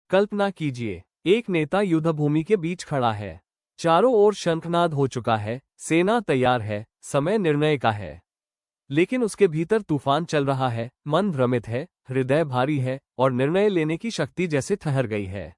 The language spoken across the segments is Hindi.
कल्पना कीजिए, एक नेता युद्धभूमि के बीच खड़ा है। चारों ओर शंखनाद हो चुका है, सेना तैयार है, समय निर्णय का है। लेकिन उसके भीतर तूफान चल रहा है, मन भ्रमित है, हृदय भारी है और निर्णय लेने की शक्ति जैसे ठहर गई है।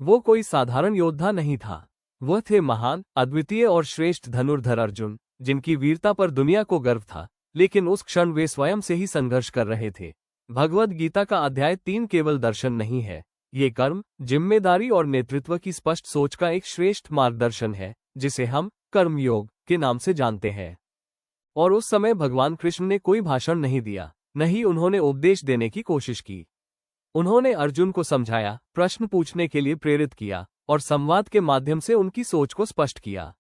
वो कोई साधारण योद्धा नहीं था। वह थे महान, अद्वितीय और श्रेष्ठ धनुर्धर अर्जुन, जिनकी वीरता पर दुनिया को गर्व था। लेकिन उस क्षण वे स्वयं से ही संघर्ष कर रहे थे। भगवद गीता का अध्याय 3 केवल दर्शन नहीं है, ये कर्म, जिम्मेदारी और नेतृत्व की स्पष्ट सोच का एक श्रेष्ठ मार्गदर्शन है, जिसे हम कर्मयोग के नाम से जानते हैं। और उस समय भगवान कृष्ण ने कोई भाषण नहीं दिया, न ही उन्होंने उपदेश देने की कोशिश की। उन्होंने अर्जुन को समझाया, प्रश्न पूछने के लिए प्रेरित किया और संवाद के माध्यम से उनकी सोच को स्पष्ट किया।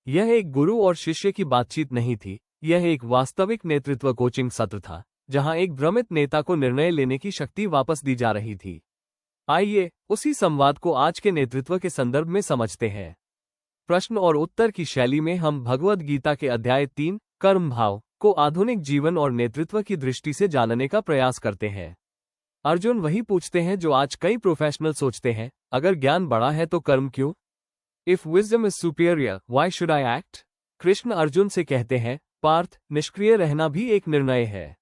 यह एक गुरु और शिष्य की बातचीत नहीं थी, यह एक वास्तविक नेतृत्व कोचिंग सत्र था, जहां एक भ्रमित नेता को निर्णय लेने की शक्ति वापस दी जा रही थी। आइए उसी संवाद को आज के नेतृत्व के संदर्भ में समझते हैं। प्रश्न और उत्तर की शैली में हम भगवद गीता के अध्याय 3 कर्म भाव को आधुनिक जीवन और नेतृत्व की दृष्टि से जानने का प्रयास करते हैं। अर्जुन वही पूछते हैं जो आज कई प्रोफेशनल सोचते हैं, अगर ज्ञान बड़ा है तो कर्म क्यों? If wisdom is superior, why should I act? Krishna Arjun से कहते हैं, पार्थ, निष्क्रिय रहना भी एक निर्णय है।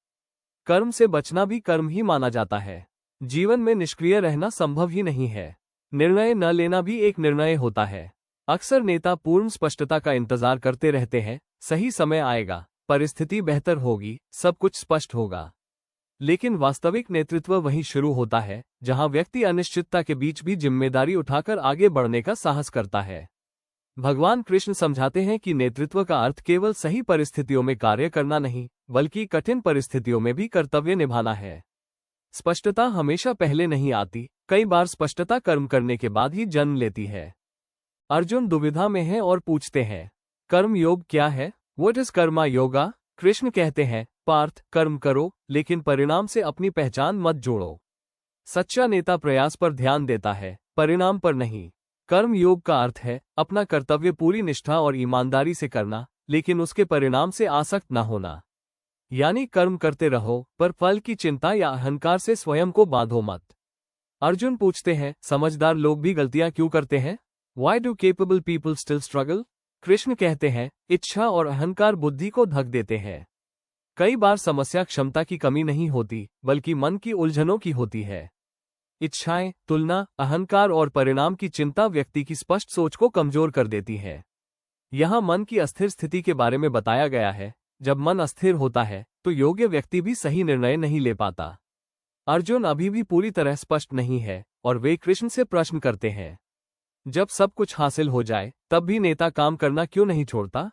कर्म से बचना भी कर्म ही माना जाता है। जीवन में निष्क्रिय रहना संभव ही नहीं है। निर्णय न लेना भी एक निर्णय होता है। अक्सर नेता पूर्ण स्पष्टता का इंतजार करते रहते हैं, सही समय आएगा, परिस्थिति बेहतर होगी, सब कुछ स्पष्ट होगा। लेकिन वास्तविक नेतृत्व वहीं शुरू होता है जहां व्यक्ति अनिश्चितता के बीच भी जिम्मेदारी उठाकर आगे बढ़ने का साहस करता है। भगवान कृष्ण समझाते हैं कि नेतृत्व का अर्थ केवल सही परिस्थितियों में कार्य करना नहीं, बल्कि कठिन परिस्थितियों में भी कर्तव्य निभाना है। स्पष्टता हमेशा पहले नहीं आती, कई बार स्पष्टता कर्म करने के बाद ही जन्म लेती है। अर्जुन दुविधा में है और पूछते हैं, कर्म योग क्या है? What is karma yoga? Krishna कहते हैं, पार्थ, कर्म करो, लेकिन परिणाम से अपनी पहचान मत जोड़ो। सच्चा नेता प्रयास पर ध्यान देता है, परिणाम पर नहीं। कर्म योग का अर्थ है अपना कर्तव्य पूरी निष्ठा और ईमानदारी से करना, लेकिन उसके परिणाम से आसक्त न होना। यानी कर्म करते रहो, पर फल की चिंता या अहंकार से स्वयं को बांधो मत। अर्जुन पूछते हैं, समझदार लोग भी गलतियां क्यों करते हैं? Why do capable people still struggle? Krishna कहते हैं, इच्छा और अहंकार बुद्धि को ढक देते हैं। कई बार समस्या क्षमता की कमी नहीं होती, बल्कि मन की उलझनों की होती है। इच्छाएं, तुलना, अहंकार और परिणाम की चिंता व्यक्ति की स्पष्ट सोच को कमजोर कर देती है। यहाँ मन की अस्थिर स्थिति के बारे में बताया गया है। जब मन अस्थिर होता है तो योग्य व्यक्ति भी सही निर्णय नहीं ले पाता। अर्जुन अभी भी पूरी तरह स्पष्ट नहीं है और वे कृष्ण से प्रश्न करते हैं, जब सब कुछ हासिल हो जाए तब भी नेता काम करना क्यों नहीं छोड़ता?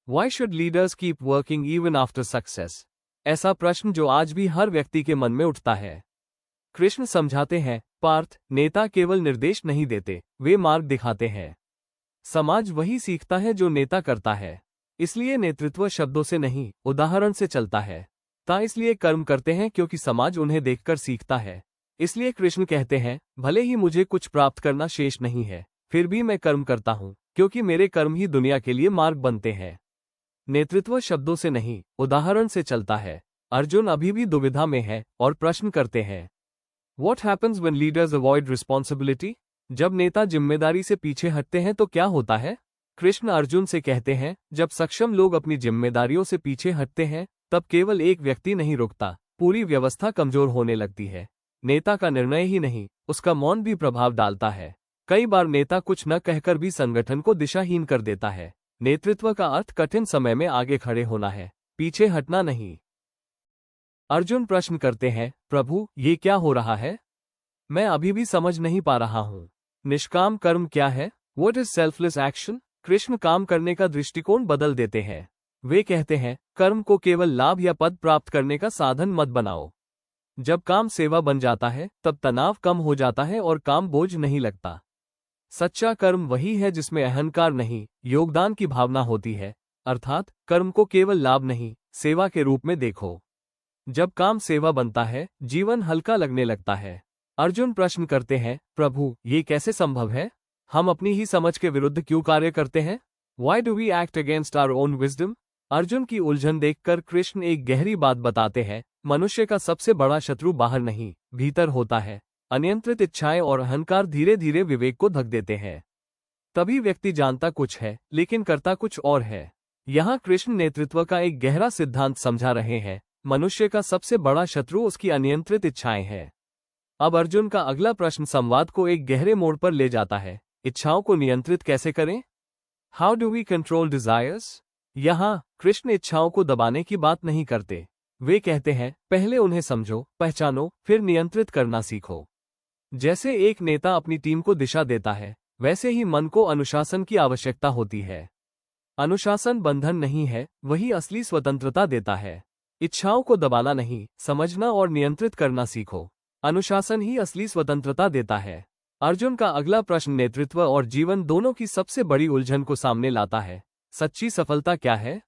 Why should leaders keep working even after success? ऐसा प्रश्न जो आज भी हर व्यक्ति के मन में उठता है। कृष्ण समझाते हैं, पार्थ, नेता केवल निर्देश नहीं देते, वे मार्ग दिखाते हैं। समाज वही सीखता है जो नेता करता है। इसलिए नेतृत्व शब्दों से नहीं, उदाहरण से चलता है। इसलिए कर्म करते हैं क्योंकि समाज उन्हें देखकर सीखता है। इसलिए कृष्ण कहते हैं, भले ही मुझे कुछ प्राप्त करना शेष नहीं है, फिर भी मैं कर्म करता हूं, क्योंकि मेरे कर्म ही दुनिया के लिए मार्ग बनते हैं। नेतृत्व शब्दों से नहीं, उदाहरण से चलता है। अर्जुन अभी भी दुविधा में है और प्रश्न करते हैं, What happens when leaders avoid responsibility? जब नेता जिम्मेदारी से पीछे हटते हैं तो क्या होता है? कृष्ण अर्जुन से कहते हैं, जब सक्षम लोग अपनी जिम्मेदारियों से पीछे हटते हैं, तब केवल एक व्यक्ति नहीं रुकता, पूरी व्यवस्था कमजोर होने लगती है। नेता का निर्णय ही नहीं, उसका मौन भी प्रभाव डालता है। कई बार नेता कुछ न कहकर भी संगठन को दिशाहीन कर देता है। नेतृत्व का अर्थ कठिन समय में आगे खड़े होना है, पीछे हटना नहीं। अर्जुन प्रश्न करते हैं, प्रभु, ये क्या हो रहा है? मैं अभी भी समझ नहीं पा रहा हूँ। निष्काम कर्म क्या है? What is selfless action? Krishna काम करने का दृष्टिकोण बदल देते हैं। वे कहते हैं, कर्म को केवल लाभ या पद प्राप्त करने का साधन मत बनाओ। जब काम सेवा बन जाता है तब तनाव कम हो जाता है और काम बोझ नहीं लगता। सच्चा कर्म वही है जिसमें अहंकार नहीं, योगदान की भावना होती है। अर्थात कर्म को केवल लाभ नहीं, सेवा के रूप में देखो। जब काम सेवा बनता है, जीवन हल्का लगने लगता है। अर्जुन प्रश्न करते हैं, प्रभु, ये कैसे संभव है? हम अपनी ही समझ के विरुद्ध क्यों कार्य करते हैं? Why do we act against our own wisdom? Arjun की उलझन देखकर कृष्ण एक गहरी बात बताते हैं, मनुष्य का सबसे बड़ा शत्रु बाहर नहीं, भीतर होता है। अनियंत्रित इच्छाएं और अहंकार धीरे धीरे विवेक को ढक देते हैं। तभी व्यक्ति जानता कुछ है लेकिन करता कुछ और है। यहाँ कृष्ण नेतृत्व का एक गहरा सिद्धांत समझा रहे हैं। मनुष्य का सबसे बड़ा शत्रु उसकी अनियंत्रित इच्छाएं हैं। अब अर्जुन का अगला प्रश्न संवाद को एक गहरे मोड़ पर ले जाता है। इच्छाओं को नियंत्रित कैसे करें? How do we control desires? यहाँ कृष्ण इच्छाओं को दबाने की बात नहीं करते। वे कहते हैं पहले उन्हें समझो, पहचानो, फिर नियंत्रित करना सीखो। जैसे एक नेता अपनी टीम को दिशा देता है, वैसे ही मन को अनुशासन की आवश्यकता होती है। अनुशासन बंधन नहीं है, वही असली स्वतंत्रता देता है। इच्छाओं को दबाना नहीं, समझना और नियंत्रित करना सीखो। अनुशासन ही असली स्वतंत्रता देता है। अर्जुन का अगला प्रश्न नेतृत्व और जीवन दोनों की सबसे बड़ी उलझन को सामने लाता है। सच्ची सफलता क्या है?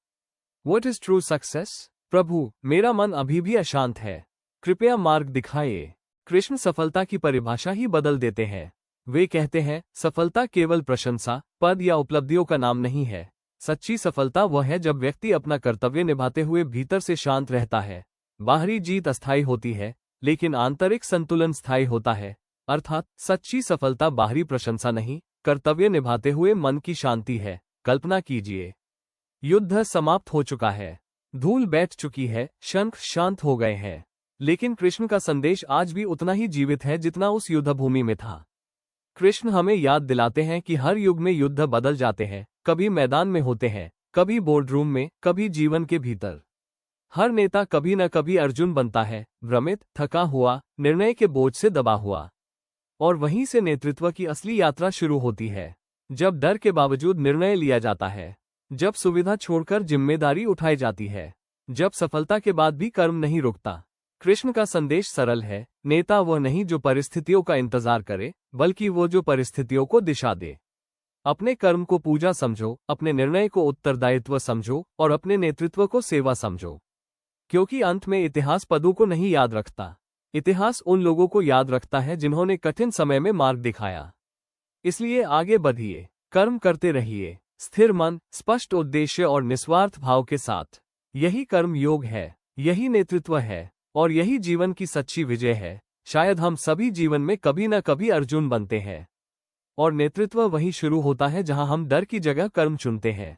What is true success? प्रभु, मेरा मन अभी भी अशांत है, कृपया मार्ग दिखाइए। कृष्ण सफलता की परिभाषा ही बदल देते हैं। वे कहते हैं सफलता केवल प्रशंसा, पद या उपलब्धियों का नाम नहीं है। सच्ची सफलता वह है जब व्यक्ति अपना कर्तव्य निभाते हुए भीतर से शांत रहता है। बाहरी जीत अस्थायी होती है, लेकिन आंतरिक संतुलन स्थायी होता है। अर्थात सच्ची सफलता बाहरी प्रशंसा नहीं, कर्तव्य निभाते हुए मन की शांति है। कल्पना कीजिए, युद्ध समाप्त हो चुका है, धूल बैठ चुकी है, शंख शांत हो गए हैं, लेकिन कृष्ण का संदेश आज भी उतना ही जीवित है जितना उस युद्ध भूमि में था। कृष्ण हमें याद दिलाते हैं कि हर युग में युद्ध बदल जाते हैं, कभी मैदान में होते हैं, कभी बोर्डरूम में, कभी जीवन के भीतर। हर नेता कभी न कभी अर्जुन बनता है, भ्रमित, थका हुआ, निर्णय के बोझ से दबा हुआ। और वहीं से नेतृत्व की असली यात्रा शुरू होती है, जब डर के बावजूद निर्णय लिया जाता है, जब सुविधा छोड़कर जिम्मेदारी उठाई जाती है, जब सफलता के बाद भी कर्म नहीं रुकता। कृष्ण का संदेश सरल है, नेता वह नहीं जो परिस्थितियों का इंतजार करे, बल्कि वो जो परिस्थितियों को दिशा दे। अपने कर्म को पूजा समझो, अपने निर्णय को उत्तरदायित्व समझो और अपने नेतृत्व को सेवा समझो। क्योंकि अंत में इतिहास पदों को नहीं याद रखता, इतिहास उन लोगों को याद रखता है जिन्होंने कठिन समय में मार्ग दिखाया। इसलिए आगे बढ़िए, कर्म करते रहिए, स्थिर मन, स्पष्ट उद्देश्य और निस्वार्थ भाव के साथ। यही कर्म योग है, यही नेतृत्व है और यही जीवन की सच्ची विजय है। शायद हम सभी जीवन में कभी न कभी अर्जुन बनते हैं, और नेतृत्व वहीं शुरू होता है जहां हम डर की जगह कर्म चुनते हैं।